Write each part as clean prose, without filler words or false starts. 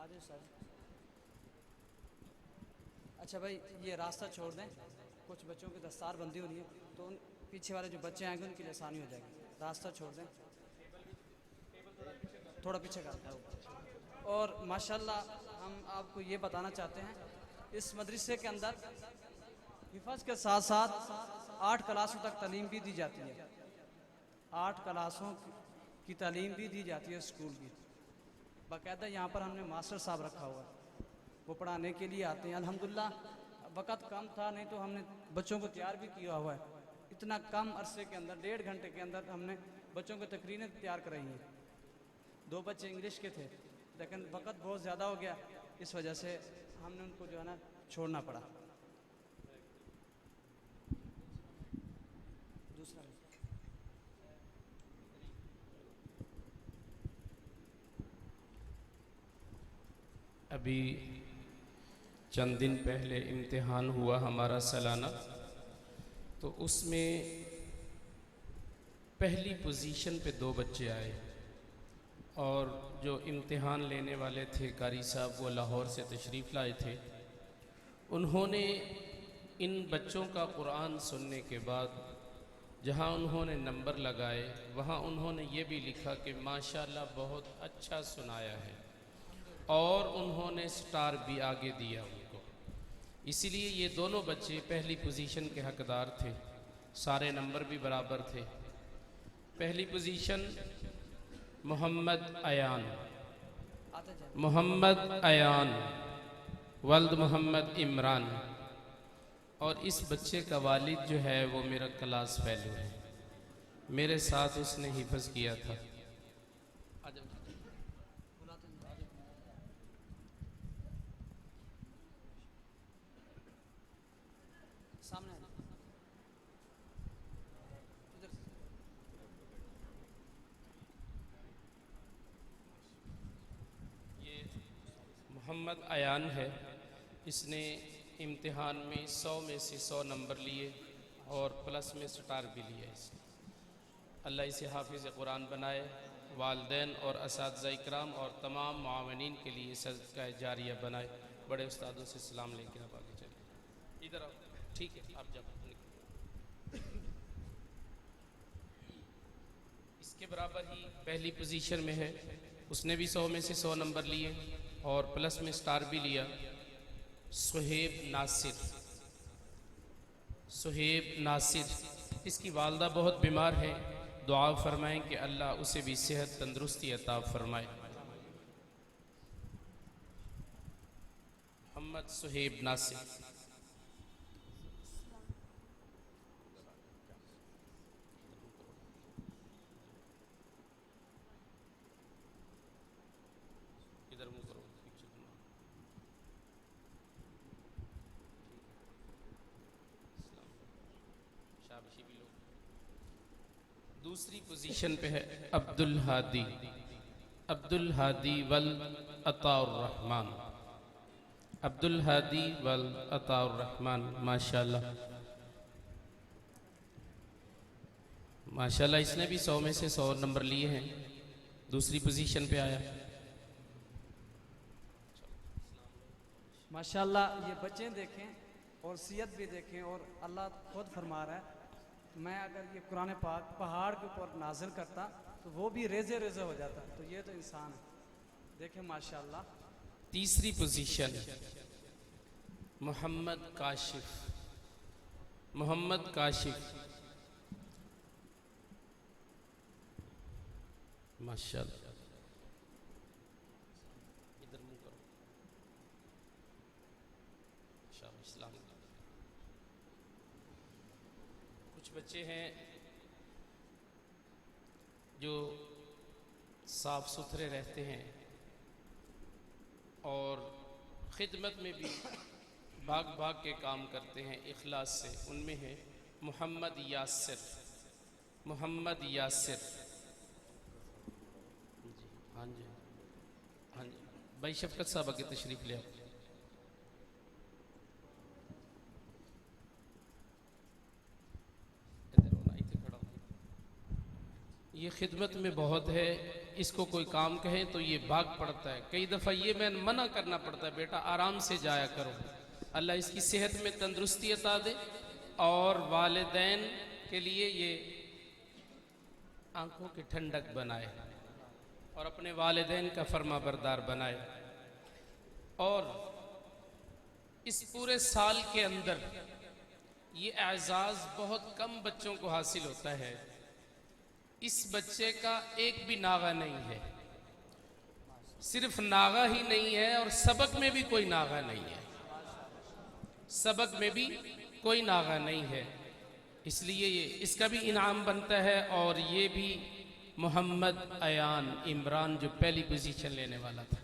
آجو سر. اچھا بھائی یہ راستہ چھوڑ دیں, کچھ بچوں کی دستار بندی ہونی ہے تو ان پیچھے والے جو بچے آئیں گے ان کے لیے آسانی ہو جائے گی. راستہ چھوڑ دیں, تھوڑا پیچھے کر دیں. اور ماشاءاللہ ہم آپ کو یہ بتانا چاہتے ہیں اس مدرسے کے اندر حفظ کے ساتھ ساتھ 8 کلاسوں تک تعلیم بھی دی جاتی ہے. 8 کلاسوں کی تعلیم بھی دی جاتی ہے اسکول کی. باقاعدہ یہاں پر ہم نے ماسٹر صاحب رکھا ہوا ہے, وہ پڑھانے کے لیے آتے ہیں. الحمدللہ وقت کم تھا, نہیں تو ہم نے بچوں کو تیار بھی کیا ہوا ہے. اتنا کم عرصے کے اندر 1.5 گھنٹے کے اندر ہم نے بچوں کو تقریریں تیار کرائی ہیں. 2 بچے انگلش کے تھے لیکن وقت بہت زیادہ ہو گیا, اس وجہ سے ہم نے ان کو جو ہے نا چھوڑنا پڑا. دوسرا ابھی چند دن پہلے امتحان ہوا ہمارا سالانہ, تو اس میں پہلی پوزیشن پہ 2 بچے آئے, اور جو امتحان لینے والے تھے قاری صاحب وہ لاہور سے تشریف لائے تھے. انہوں نے ان بچوں کا قرآن سننے کے بعد جہاں انہوں نے نمبر لگائے وہاں انہوں نے یہ بھی لکھا کہ ماشاءاللہ بہت اچھا سنایا ہے, اور انہوں نے سٹار بھی آگے دیا ان کو. اسی لیے یہ دونوں بچے پہلی پوزیشن کے حقدار تھے, سارے نمبر بھی برابر تھے. پہلی پوزیشن محمد ایان, آتے جائیں. محمد ایان ولد محمد عمران, اور اس بچے کا والد جو ہے وہ میرا کلاس فیلو ہے, میرے ساتھ اس نے حفظ کیا تھا. بلاتے ہیں, آ جاؤ. سامنے آ جاؤ. ادھر سے. یہ محمد ایان ہے, اس نے امتحان میں 100 میں سے 100 نمبر لیے اور پلس میں سٹار بھی لیا. اس نے اللہ اسے حافظ قرآن بنائے, والدین اور اساتذہ اکرام اور تمام معاونین کے لیے صدقہ جاریہ بنائے. بڑے استادوں سے سلام لے کے آپ آگے چلیں. ادھر آؤ, ٹھیک ہے آپ جب اس کے برابر ہی پہلی پوزیشن میں ہے, اس نے بھی 100 میں سے 100 نمبر لیے اور پلس میں سٹار بھی لیا. سہیب ناصر, سہیب ناصر, اس کی والدہ بہت بیمار ہے, دعا فرمائیں کہ اللہ اسے بھی صحت تندرستی عطا فرمائے. محمد سہیب ناصر. ادھر منہ کرو, شابشی بھی لو. دوسری پوزیشن پہ ہے عبد الہادی, عبد الہادی والعطاء الرحمن, عبد الہادی والعطاء الرحمن. ماشاءاللہ ماشاءاللہ اس نے بھی 100 میں سے 100 نمبر لیے ہیں, دوسری پوزیشن پہ آیا. ماشاءاللہ یہ بچے دیکھیں اور صحت بھی دیکھیں, اور اللہ خود فرما رہا ہے میں اگر یہ قرآن پاک پہاڑ کے اوپر نازل کرتا تو وہ بھی ریزے ریزے ہو جاتا. تو یہ تو انسان ہے, دیکھیں ماشاءاللہ. تیسری پوزیشن محمد کاشف, محمد کاشف. ماشاءاللہ ادھر منہ کرو, شاباش, السلام علیکم. کچھ بچے ہیں جو صاف ستھرے رہتے ہیں اور خدمت میں بھی بھاگ بھاگ کے کام کرتے ہیں اخلاص سے. ان میں ہے محمد یاسر, محمد یاسر. جی ہاں جی ہاں جی بھائی شفقت صاحب آگے تشریف لے آؤ. ادھر ہونا, ادھر کھڑا ہو. یہ خدمت میں بہت ہے اس کو کوئی کام کہیں تو یہ بھاگ پڑتا ہے. کئی دفعہ یہ میں منع کرنا پڑتا ہے بیٹا آرام سے جایا کرو. اللہ اس کی صحت میں تندرستی عطا دے اور والدین کے لیے یہ آنکھوں کی ٹھنڈک بنائے اور اپنے والدین کا فرما بردار بنائے. اور اس پورے سال کے اندر یہ اعزاز بہت کم بچوں کو حاصل ہوتا ہے. اس بچے کا ایک بھی ناغہ نہیں ہے. صرف ناغہ ہی نہیں ہے اور سبق میں بھی کوئی ناغہ نہیں ہے. سبق میں بھی کوئی ناغہ نہیں ہے. اس لیے یہ اس کا بھی انعام بنتا ہے. اور یہ بھی محمد ایان عمران جو پہلی پوزیشن لینے والا تھا,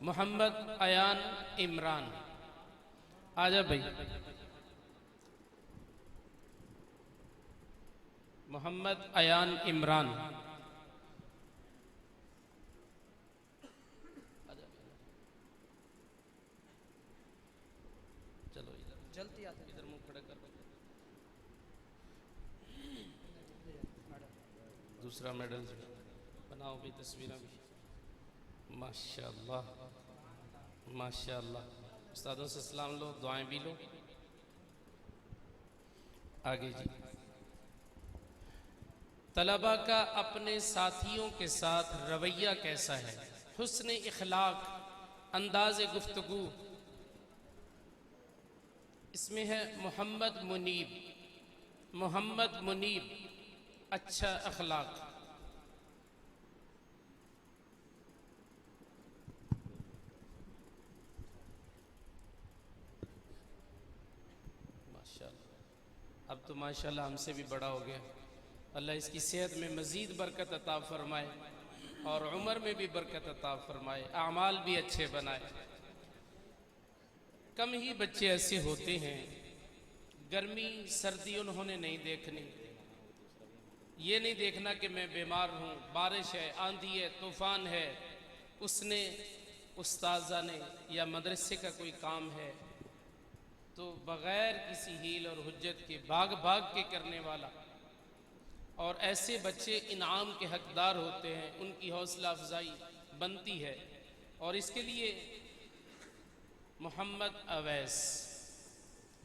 محمد ایان عمران, آجا بھائی. محمد ایان عمران, چلو جلدی آتے ہیں. ادھر منہ کھڑا کر. دوسرا میڈل بناؤ بھی, تصویریں بھی. ماشاءاللہ ماشاءاللہ. استادوں سے سلام لو, دعائیں بھی لو. آگے جی. طلبہ کا اپنے ساتھیوں کے ساتھ رویہ کیسا ہے؟ حسن اخلاق, انداز گفتگو. اس میں ہے محمد منیب. محمد منیب, اچھا اخلاق. ماشاءاللہ. اب تو ماشاءاللہ ہم سے بھی بڑا ہو گیا. اللہ اس کی صحت میں مزید برکت عطا فرمائے اور عمر میں بھی برکت عطا فرمائے, اعمال بھی اچھے بنائے. کم ہی بچے ایسے ہوتے ہیں, گرمی سردی انہوں نے نہیں دیکھنی. یہ نہیں دیکھنا کہ میں بیمار ہوں, بارش ہے, آندھی ہے, طوفان ہے, اس نے استاذہ نے یا مدرسے کا کوئی کام ہے تو بغیر کسی ہیل اور حجت کے بھاگ بھاگ کے کرنے والا. اور ایسے بچے انعام کے حقدار ہوتے ہیں, ان کی حوصلہ افزائی بنتی ہے. اور اس کے لیے محمد اویس,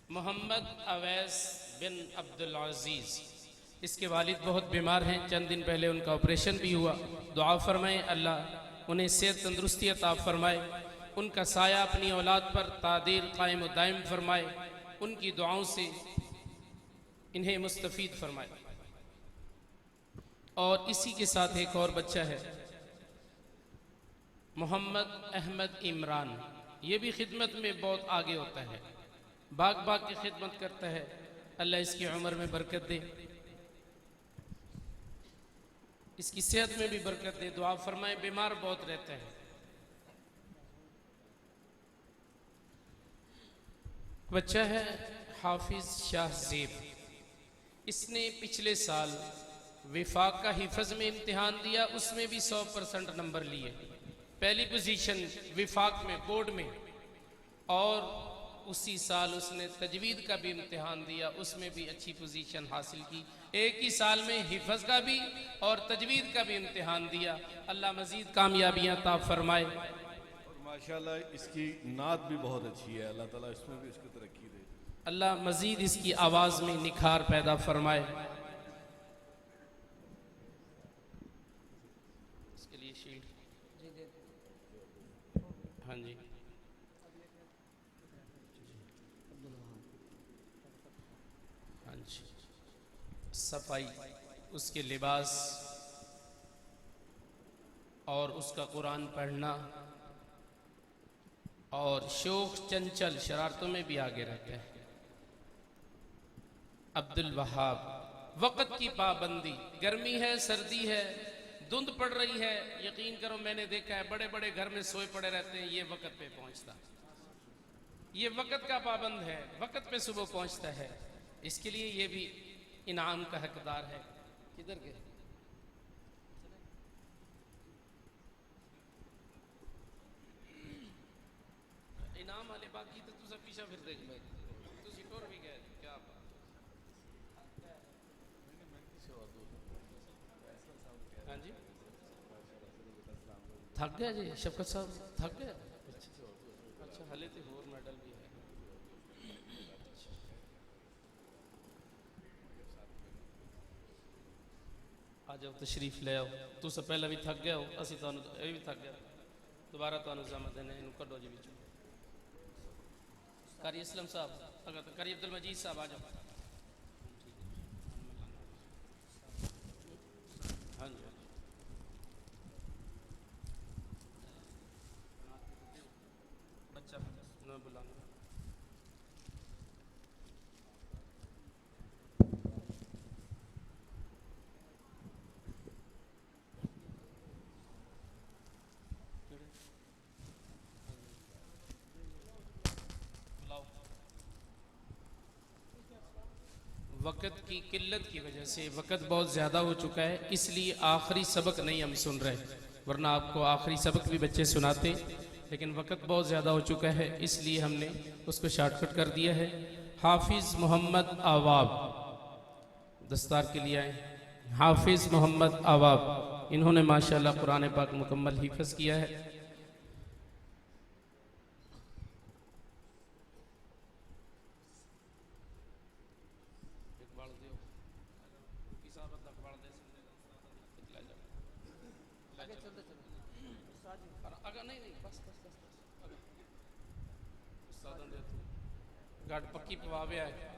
محمد اویس بن عبدالعزیز, اس کے والد بہت بیمار ہیں, چند دن پہلے ان کا آپریشن بھی ہوا. دعا فرمائیں اللہ انہیں صحت تندرستی عطا فرمائے, ان کا سایہ اپنی اولاد پر تعدیل قائم و دائم فرمائے, ان کی دعاؤں سے انہیں مستفید فرمائے. اور اسی کے ساتھ ایک اور بچہ ہے محمد احمد عمران, یہ بھی خدمت میں بہت آگے ہوتا ہے, بھاگ بھاگ کی خدمت کرتا ہے. اللہ اس کی عمر میں برکت دے, اس کی صحت میں بھی برکت دے. دعا فرمائے, بیمار بہت رہتا ہے. بچہ ہے حافظ شاہ زیب, اس نے پچھلے سال وفاق کا حفظ میں امتحان دیا, اس میں بھی 100% نمبر لیے, پہلی پوزیشن وفاق میں بورڈ میں. اور اسی سال اس نے تجوید کا بھی امتحان دیا, اس میں بھی اچھی پوزیشن حاصل کی. ایک ہی سال میں حفظ کا بھی اور تجوید کا بھی امتحان دیا. اللہ مزید کامیابیاں عطا فرمائے. اور ماشاءاللہ اس کی نعت بھی بہت اچھی ہے, اللہ تعالیٰ اس میں بھی اس کو ترقی دے. اللہ مزید اس کی آواز میں نکھار پیدا فرمائے. اس کے لیے شیلڈ, ہاں جی, ہاں جی. صفائی, اس کے لباس اور اس کا قرآن پڑھنا, اور شوق چنچل شرارتوں میں بھی آگے رہتا ہے. عبد الوہاب, وقت کی پابندی, گرمی ہے سردی ہے, دھند پڑ رہی ہے, یقین کرو میں نے دیکھا ہے بڑے بڑے گھر میں سوئے پڑے رہتے ہیں, یہ وقت پہ پہنچتا, یہ وقت کا پابند ہے, وقت پہ صبح پہنچتا ہے. اس کے لیے یہ بھی انعام کا حقدار ہے. کدھر گئے؟ انعام والے باقی تو تسا پیچھا پھر دیکھ لے, تسی ٹور بھی گئے کیا بات. ہاں جی, تھک گیا جی شفقت صاحب تھک گیا اچھا ہلے تو ہور میڈل بھی ہے آ جاؤ تشریف لے آؤ تو سے پہلے بھی تھک گیا ہو اسی تو یہ بھی تھک گیا دوبارہ تو زحمت دینے انہوں کڈو جی بچوں قاری اسلم صاحب اگر تو قاری عبدالمجید صاحب آ جاؤ ہاں جی بچہ میں بلانا وقت کی قلت کی وجہ سے وقت بہت زیادہ ہو چکا ہے اس لیے آخری سبق نہیں ہم سن رہے ورنہ آپ کو آخری سبق بھی بچے سناتے لیکن وقت بہت زیادہ ہو چکا ہے اس لیے ہم نے اس کو شارٹ کٹ کر دیا ہے حافظ محمد آواب دستار کے لیے آئے حافظ محمد آواب انہوں نے ماشاءاللہ قرآن پاک مکمل حفظ کیا ہے گاڑ پکی پواویا ہے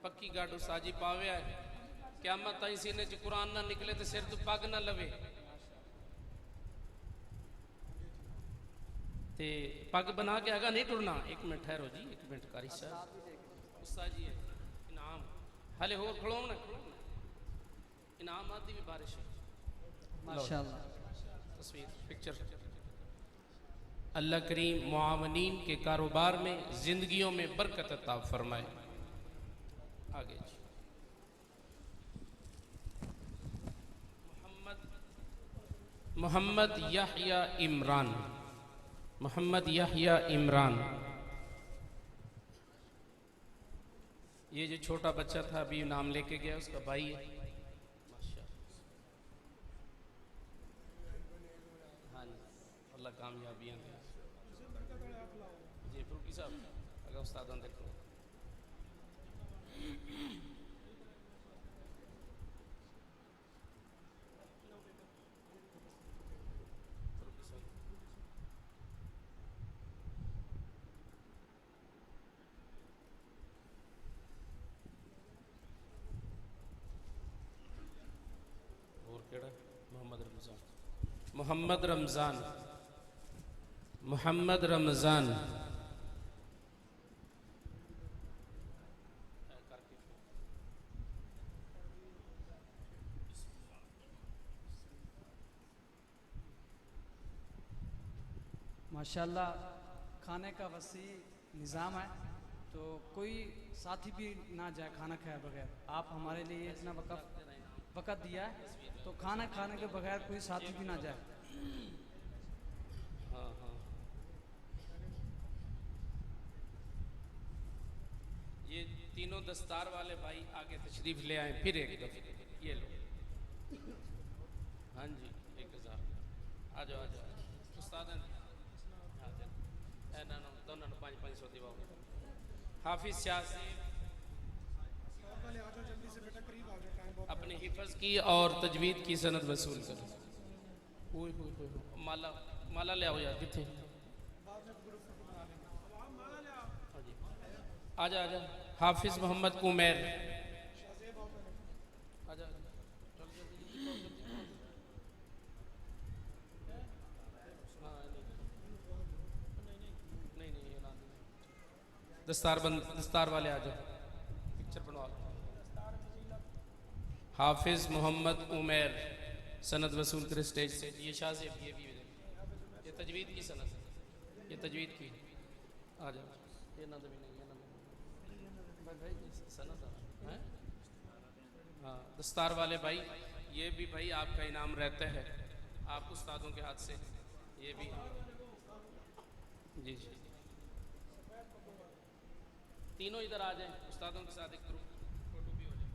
پکی گاڑ ساجی پاویا ہے قیامت تائیں سینے چ قرآن نہ نکلے تو سر تو پگ نہ لوے تے پگ بنا کے آگا نہیں ٹرنا ایک منٹ ٹھہرو جی ایک منٹ قاری صاحب استاد جی ہے انعام حالے ہور کھڑو نا انعامات دی بھی بارش ہے ماشاءاللہ تصویر پکچر اللہ کریم معاونین کے کاروبار میں زندگیوں میں برکت عطا فرمائے آگے جی محمد یحییٰ عمران محمد یحییٰ عمران یہ جو چھوٹا بچہ تھا ابھی نام لے کے گیا اس کا بھائی ہے ہاں اللہ کامیابیاں دے جی فروقی صاحب اگر استادان دیکھو محمد رمضان محمد رمضان ماشاءاللہ کھانے کا وسیع نظام ہے تو کوئی ساتھی بھی نہ جائے کھانا کھائے بغیر آپ ہمارے لیے اتنا وقت دیا ہے تو کھانا کھانے کے بغیر کوئی ساتھی بھی نہ جائے ہاں ہاں یہ تینوں دستار والے بھائی آگے تشریف لے آئیں پھر ایک دفعہ یہ لو ہاں جی 1000 آ جاؤ استاد دونوں 500 دیواؤ حافظ شاہ سے اپنے حفظ کی اور تجوید کی سند وصول کرو مالا لے آؤ یار کتنے آجا آجا حافظ محمد عمیر آجا دستار والے آ جاؤ پکچر بنوا حافظ محمد عمیر سند وصول کر سٹیج سے یہ شاہ سے یہ تجوید کی سند یہ تجوید کی آ جاؤ یہ نہ بھی نہیں سند ہاں دستار والے بھائی یہ بھی بھائی آپ کا انعام رہتا ہے آپ استادوں کے ہاتھ سے یہ بھی جی جی تینوں ادھر آ جائیں استادوں کے ساتھ ایک گروپ فوٹو بھی ہو جائے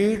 8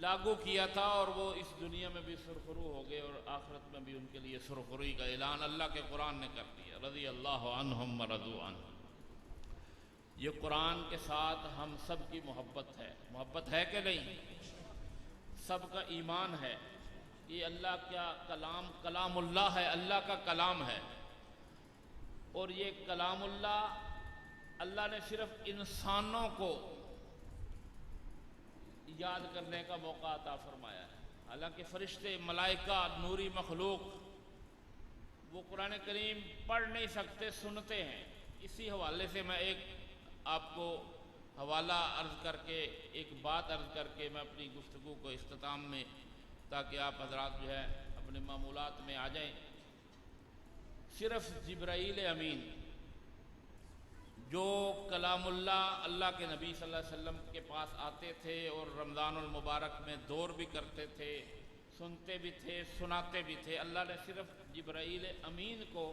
لاگو کیا تھا، اور وہ اس دنیا میں بھی سرخرو ہو گئے اور آخرت میں بھی ان کے لیے سرخروئی کا اعلان اللہ کے قرآن نے کر دیا، رضی اللہ عنہم ورضوا عنہ۔ یہ قرآن کے ساتھ ہم سب کی محبت ہے کہ نہیں؟ سب کا ایمان ہے، یہ اللہ کا کلام اللہ ہے، اللہ کا کلام ہے، اور یہ کلام اللہ نے صرف انسانوں کو یاد کرنے کا موقع عطا فرمایا ہے، حالانکہ فرشتے، ملائکہ، نوری مخلوق وہ قرآن کریم پڑھ نہیں سکتے، سنتے ہیں۔ اسی حوالے سے میں ایک آپ کو حوالہ عرض کر کے، ایک بات عرض کر کے میں اپنی گفتگو کو اختتام میں، تاکہ آپ حضرات جو ہے اپنے معمولات میں آ جائیں۔ صرف جبرائیل امین جو کلام اللہ کے نبی صلی اللہ علیہ وسلم کے پاس آتے تھے اور رمضان المبارک میں دور بھی کرتے تھے، سنتے بھی تھے، سناتے بھی تھے، اللہ نے صرف جبرائیل امین کو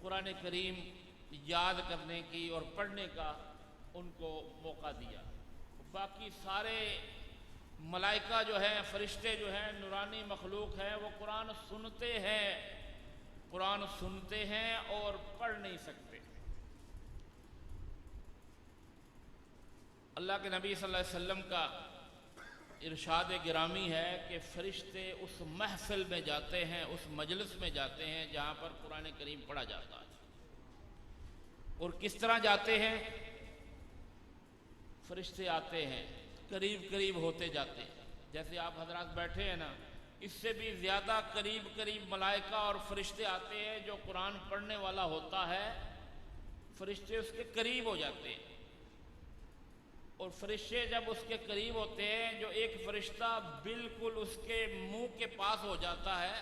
قرآن کریم یاد کرنے کی اور پڑھنے کا ان کو موقع دیا۔ باقی سارے ملائکہ جو ہیں، فرشتے جو ہیں، نورانی مخلوق ہیں، وہ قرآن سنتے ہیں اور پڑھ نہیں سکتے۔ اللہ کے نبی صلی اللہ علیہ وسلم کا ارشاد گرامی ہے کہ فرشتے اس محفل میں جاتے ہیں، اس مجلس میں جاتے ہیں جہاں پر قرآن کریم پڑھا جاتا ہے، اور کس طرح جاتے ہیں؟ فرشتے آتے ہیں، قریب ہوتے جاتے ہیں، جیسے آپ حضرات بیٹھے ہیں نا، اس سے بھی زیادہ قریب ملائکہ اور فرشتے آتے ہیں۔ جو قرآن پڑھنے والا ہوتا ہے، فرشتے اس کے قریب ہو جاتے ہیں، اور فرشتے جب اس کے قریب ہوتے ہیں، جو ایک فرشتہ بالکل اس کے منہ کے پاس ہو جاتا ہے،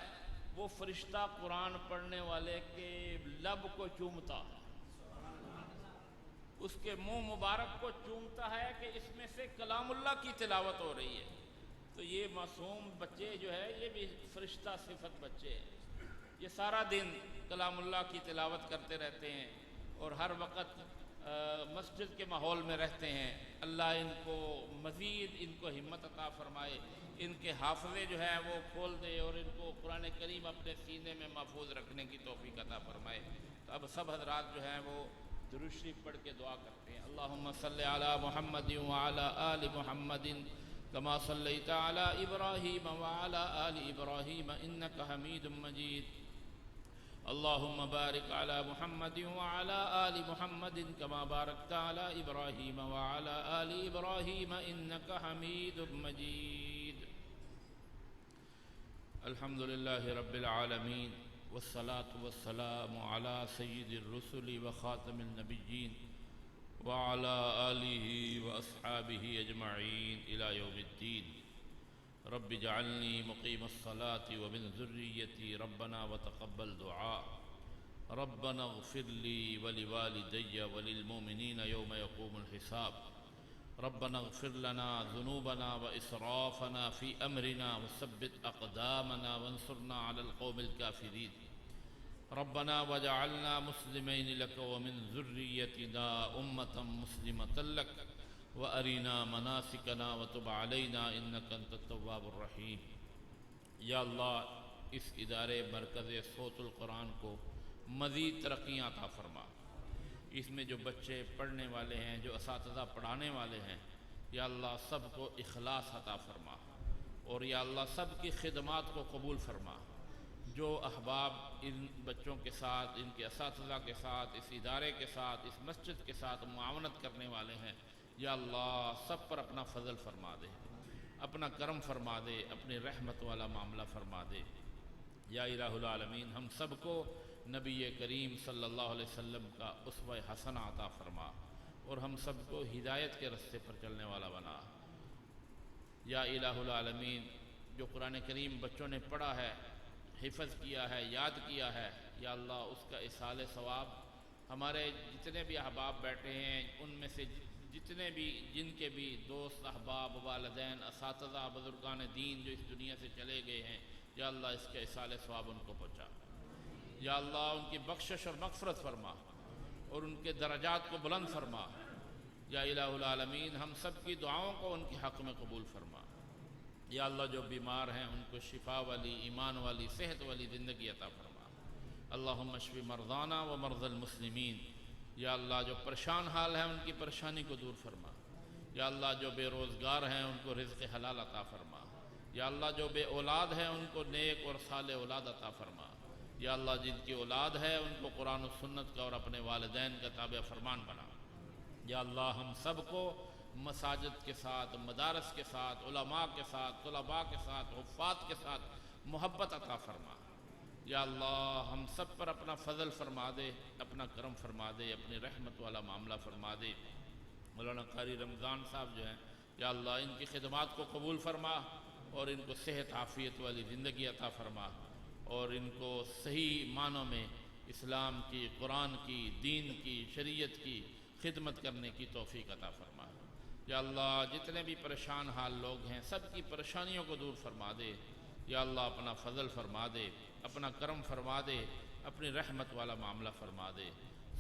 وہ فرشتہ قرآن پڑھنے والے کے لب کو چومتا ہے، اس کے منہ مبارک کو چومتا ہے کہ اس میں سے کلام اللہ کی تلاوت ہو رہی ہے۔ تو یہ معصوم بچے جو ہے، یہ بھی فرشتہ صفت بچے ہیں، یہ سارا دن کلام اللہ کی تلاوت کرتے رہتے ہیں اور ہر وقت مسجد کے ماحول میں رہتے ہیں۔ اللہ ان کو مزید ہمت عطا فرمائے، ان کے حافظے جو ہے وہ کھول دے اور ان کو قرآن کریم اپنے سینے میں محفوظ رکھنے کی توفیق عطا فرمائے۔ تو اب سب حضرات جو ہیں وہ درود شریف پڑھ کے دعا کرتے ہیں۔ اللہم صلی علی محمد وعلی آل محمد کما صلیت علی ابراہیم وعلی آل ابراہیم انک حمید مجید۔ اللہم بارک علی محمد وعلی آل محمد کما بارکت علی ابراہیم وعلی آل ابراہیم انک حمید مجید۔ الحمدللہ رب العالمین والصلاة والسلام علی سید الرسل وخاتم النبیین وعلی آلہ واصحابہ اجمعین الی یوم الدین۔ رب اجعلنی مقیم الصلاة ومن ذریتی ربنا وتقبل دعاء ربنا اغفر لی ولوالدی وللمؤمنین یوم یقوم الحساب۔ ربنا اغفر لنا ذنوبنا واسرافنا فی امرنا وثبت اقدامنا وانصرنا علی القوم الکافرین۔ ربنا وجعلنا مسلمین لک ومن ذریتنا امة مسلمة لک وَأَرِنَا مَنَاسِكَنَا وَتُبْ عَلَيْنَا إِنَّكَ أَنْتَ التَّوَّابُ الرَّحِيمُ۔ یا اللہ اس ادارے مرکز صوت القرآن کو مزید ترقیاں عطا فرما، اس میں جو بچے پڑھنے والے ہیں، جو اساتذہ پڑھانے والے ہیں، یا اللہ سب کو اخلاص عطا فرما، اور یا اللہ سب کی خدمات کو قبول فرما۔ جو احباب ان بچوں کے ساتھ، ان کے اساتذہ کے ساتھ، اس ادارے کے ساتھ، اس مسجد کے ساتھ معاونت کرنے والے ہیں، یا اللہ سب پر اپنا فضل فرما دے، اپنا کرم فرما دے، اپنی رحمت والا معاملہ فرما دے۔ یا الہ العالمین ہم سب کو نبی کریم صلی اللہ علیہ وسلم کا اسوہ حسنہ عطا فرما، اور ہم سب کو ہدایت کے رستے پر چلنے والا بنا۔ یا الہ العالمین جو قرآن کریم بچوں نے پڑھا ہے، حفظ کیا ہے، یاد کیا ہے، یا اللہ اس کا ایصال ثواب ہمارے جتنے بھی احباب بیٹھے ہیں، ان میں سے جتنے بھی جن کے بھی دوست، احباب، والدین، اساتذہ، بزرگان دین جو اس دنیا سے چلے گئے ہیں، یا اللہ اس کے ایصال ثواب ان کو پہنچا۔ یا اللہ ان کی بخشش اور مغفرت فرما، اور ان کے درجات کو بلند فرما۔ یا الہ العالمین ہم سب کی دعاؤں کو ان کے حق میں قبول فرما۔ یا اللہ جو بیمار ہیں ان کو شفا والی، ایمان والی، صحت والی زندگی عطا فرما۔ اللہم اشف مرضانا و مرضی المسلمین، یا اللہ جو پریشان حال ہیں ان کی پریشانی کو دور فرما۔ یا اللہ جو بے روزگار ہیں ان کو رزق حلال عطا فرما۔ یا اللہ جو بے اولاد ہیں ان کو نیک اور صالح اولاد عطا فرما۔ یا اللہ جن کی اولاد ہے ان کو قرآن و سنت کا اور اپنے والدین کا تابع فرمان بنا۔ یا اللہ ہم سب کو مساجد کے ساتھ، مدارس کے ساتھ، علماء کے ساتھ، طلباء کے ساتھ، حفاظ کے ساتھ محبت عطا فرما۔ یا اللہ ہم سب پر اپنا فضل فرما دے، اپنا کرم فرما دے، اپنی رحمت والا معاملہ فرما دے۔ مولانا قاری رمضان صاحب جو ہیں یا اللہ ان کی خدمات کو قبول فرما اور ان کو صحت عافیت والی زندگی عطا فرما، اور ان کو صحیح معنوں میں اسلام کی، قرآن کی، دین کی، شریعت کی خدمت کرنے کی توفیق عطا فرما۔ یا اللہ جتنے بھی پریشان حال لوگ ہیں سب کی پریشانیوں کو دور فرما دے۔ یا اللہ اپنا فضل فرما دے، اپنا کرم فرما دے، اپنی رحمت والا معاملہ فرما دے۔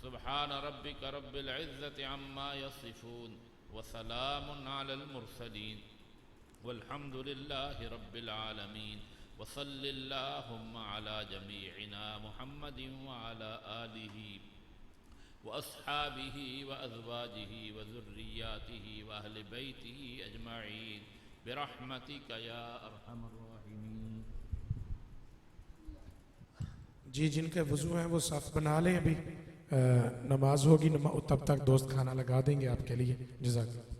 سبحان ربک رب العزت عما یصفون وسلام علی المرسلین والحمد للہ رب العالمین، وصل اللہم علی جمیعنا محمد وعلی آلہ وأصحابه وأزواجه وذرياته وأهل بيته أجمعين برحمتك يا أرحم الراحمين۔ جی جن کے وضو ہیں وہ صف بنا لیں، ابھی نماز ہوگی، تب تک دوست کھانا لگا دیں گے آپ کے لیے۔ جزاک اللہ۔